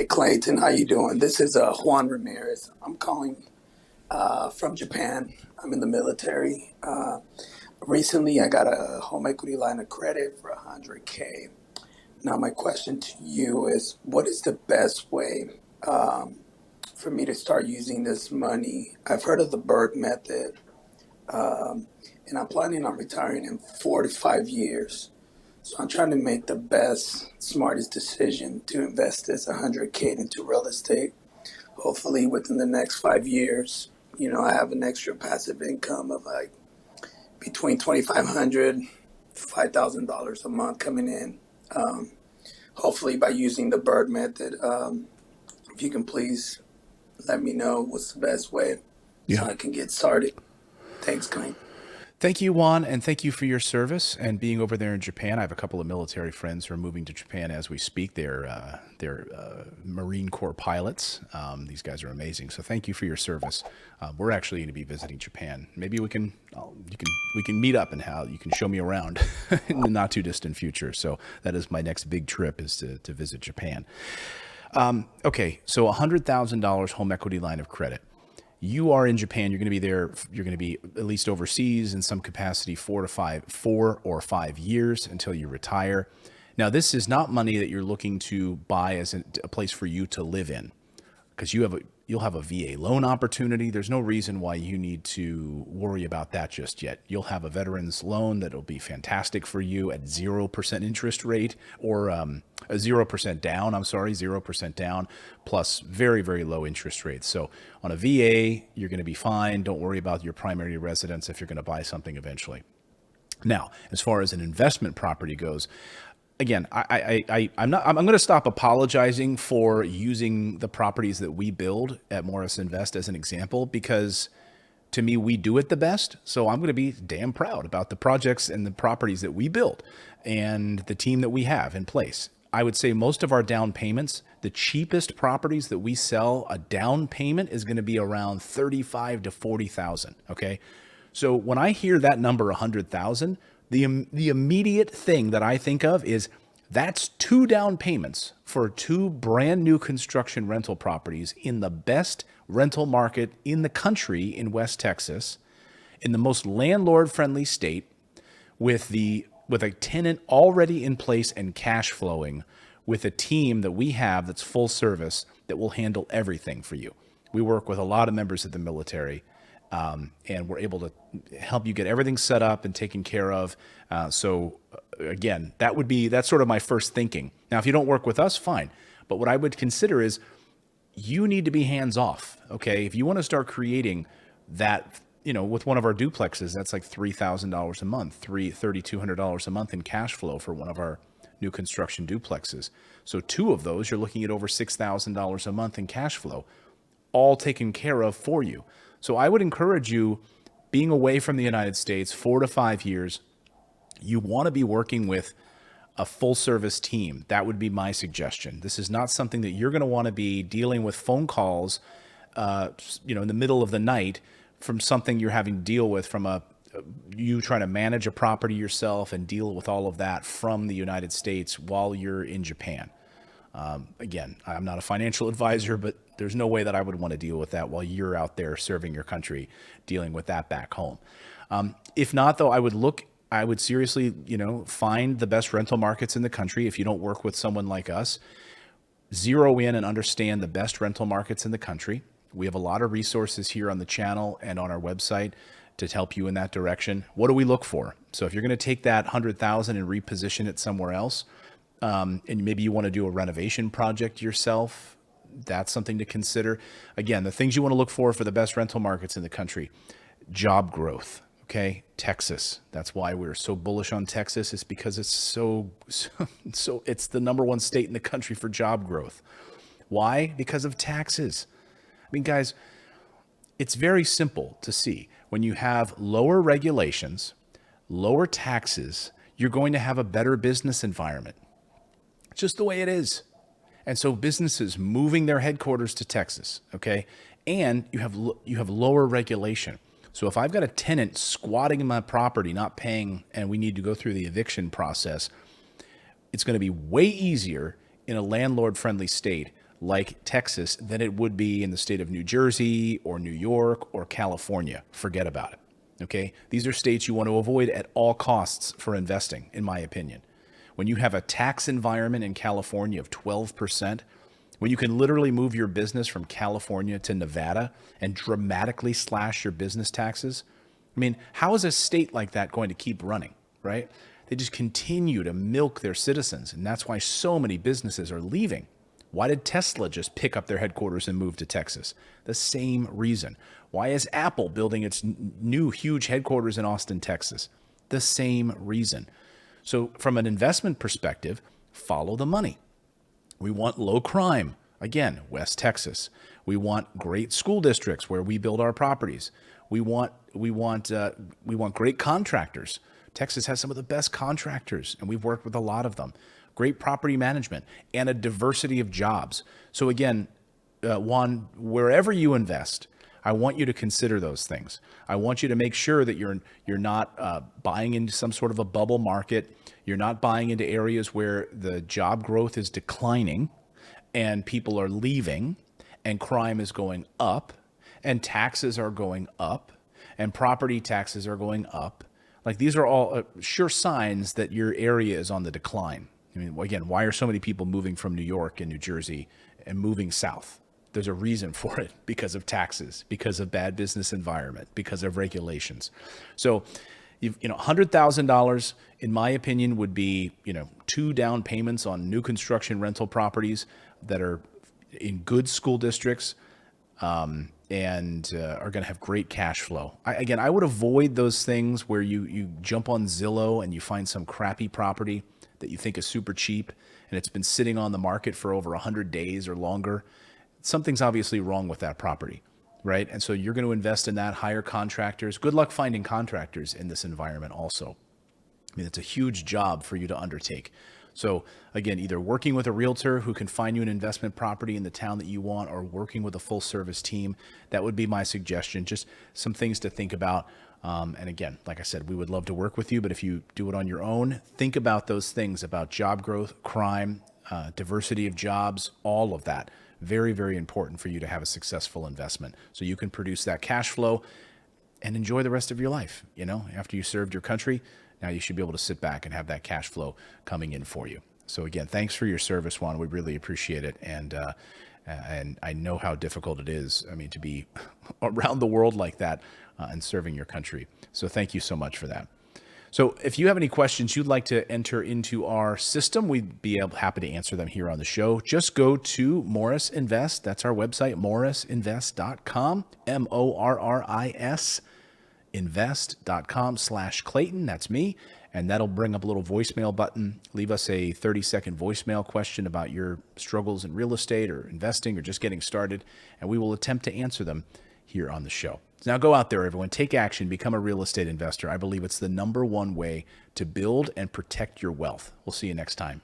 Hey Clayton, how you doing? This is Juan Ramirez. I'm calling from Japan. I'm in the military. Recently, I got a home equity line of credit for 100K. Now, my question to you is, what is the best way for me to start using this money? I've heard of the Berg method, um, and I'm planning on retiring in 4 to 5 years. So I'm trying to make the best, smartest decision to invest this 100K into real estate. Hopefully, within the next 5 years, I have an extra passive income of like between 2,500 $5,000 a month coming in. Um, Hopefully, by using the bird method. If you can please let me know what's the best way so Yeah. I can get started. Thanks, Clint. Thank you, Juan, and thank you for your service and being over there in Japan. I have a couple of military friends who are moving to Japan as we speak. They're Marine Corps pilots. These guys are amazing. So thank you for your service. We're actually going to be visiting Japan. Maybe we can meet up and how you can show me around in the not too distant future. So that is my next big trip is to visit Japan. Okay, so $100,000 home equity line of credit. You are in Japan. You're going to be there. You're going to be at least overseas in some capacity 4 or 5 years until you retire. Now, this is not money that you're looking to buy as a place for you to live in, because you'll have a VA loan opportunity. There's no reason why you need to worry about that just yet. You'll have a veteran's loan that'll be fantastic for you at 0% interest rate, or a 0% down. I'm sorry, 0% down plus very, very low interest rates. So on a VA, you're going to be fine. Don't worry about your primary residence if you're going to buy something eventually. Now, as far as an investment property goes, again, I'm going to stop apologizing for using the properties that we build at Morris Invest as an example, because to me, we do it the best. So I'm going to be damn proud about the projects and the properties that we build and the team that we have in place. I would say most of our down payments, the cheapest properties that we sell, a down payment is going to be around 35 to 40,000. Okay. So when I hear that number, 100,000, the immediate thing that I think of is that's two down payments for two brand new construction rental properties in the best rental market in the country in West Texas, in the most landlord friendly state, with a tenant already in place and cash flowing, with a team that we have that's full service that will handle everything for you. We work with a lot of members of the military, and we're able to help you get everything set up and taken care of. Again, that's sort of my first thinking. Now, if you don't work with us, fine. But what I would consider is you need to be hands off. Okay. If you want to start creating that, with one of our duplexes, that's like $3,000 a month, $3,200 a month in cash flow for one of our new construction duplexes. So two of those, you're looking at over $6,000 a month in cash flow, all taken care of for you. So I would encourage you, being away from the United States 4 to 5 years, you want to be working with a full service team. That would be my suggestion. This is not something that you're going to want to be dealing with phone calls, in the middle of the night from something you're having to deal with from you trying to manage a property yourself and deal with all of that from the United States while you're in Japan. Again, I'm not a financial advisor, but there's no way that I would want to deal with that while you're out there serving your country, dealing with that back home. If not, though, I would seriously, find the best rental markets in the country. If you don't work with someone like us, zero in and understand the best rental markets in the country. We have a lot of resources here on the channel and on our website to help you in that direction. What do we look for? So if you're going to take that 100,000 and reposition it somewhere else, and maybe you want to do a renovation project yourself, that's something to consider. Again, the things you want to look for the best rental markets in the country: job growth. Okay, Texas. That's why we're so bullish on Texas. It's because it's so it's the number one state in the country for job growth. Why? Because of taxes. I mean, guys, it's very simple to see. When you have lower regulations, lower taxes, you're going to have a better business environment. It's just the way it is. And so businesses moving their headquarters to Texas, okay? And you have lower regulation. So if I've got a tenant squatting in my property, not paying, and we need to go through the eviction process, it's going to be way easier in a landlord-friendly state like Texas than it would be in the state of New Jersey or New York or California. Forget about it. Okay? These are states you want to avoid at all costs for investing, in my opinion. When you have a tax environment in California of 12%, when you can literally move your business from California to Nevada and dramatically slash your business taxes, I mean, how is a state like that going to keep running, right? They just continue to milk their citizens, and that's why so many businesses are leaving. Why did Tesla just pick up their headquarters and move to Texas? The same reason. Why is Apple building its new huge headquarters in Austin, Texas? The same reason. So from an investment perspective, follow the money. We want low crime. Again, West Texas. We want great school districts where we build our properties. We want great contractors. Texas has some of the best contractors, and we've worked with a lot of them. Great property management and a diversity of jobs. So again, Juan, wherever you invest, I want you to consider those things. I want you to make sure that you're not buying into some sort of a bubble market. You're not buying into areas where the job growth is declining and people are leaving and crime is going up and taxes are going up and property taxes are going up. Like these are all sure signs that your area is on the decline. I mean, again, why are so many people moving from New York and New Jersey and moving south? There's a reason for it, because of taxes, because of bad business environment, because of regulations. So, $100,000, in my opinion, would be, 2 down payments on new construction rental properties that are in good school districts and are going to have great cash flow. I would avoid those things where you jump on Zillow and you find some crappy property that you think is super cheap and it's been sitting on the market for over 100 days or longer. Something's obviously wrong with that property, right? And so you're going to invest in that, hire contractors. Good luck finding contractors in this environment also. I mean, it's a huge job for you to undertake. So again, either working with a realtor who can find you an investment property in the town that you want, or working with a full service team. That would be my suggestion. Just some things to think about. And again, like I said, we would love to work with you, but if you do it on your own, think about those things about job growth, crime, diversity of jobs, all of that. Very, very important for you to have a successful investment so you can produce that cash flow and enjoy the rest of your life. After you served your country, now you should be able to sit back and have that cash flow coming in for you. So again, thanks for your service, Juan. We really appreciate it. And I know how difficult it is, to be around the world like that and serving your country. So thank you so much for that. So if you have any questions you'd like to enter into our system, we'd be happy to answer them here on the show. Just go to Morris Invest. That's our website, morrisinvest.com, MORRIS invest.com/Clayton. That's me. And that'll bring up a little voicemail button. Leave us a 30-second voicemail question about your struggles in real estate or investing or just getting started, and we will attempt to answer them here on the show. So now go out there, everyone. Take action. Become a real estate investor. I believe it's the #1 way to build and protect your wealth. We'll see you next time.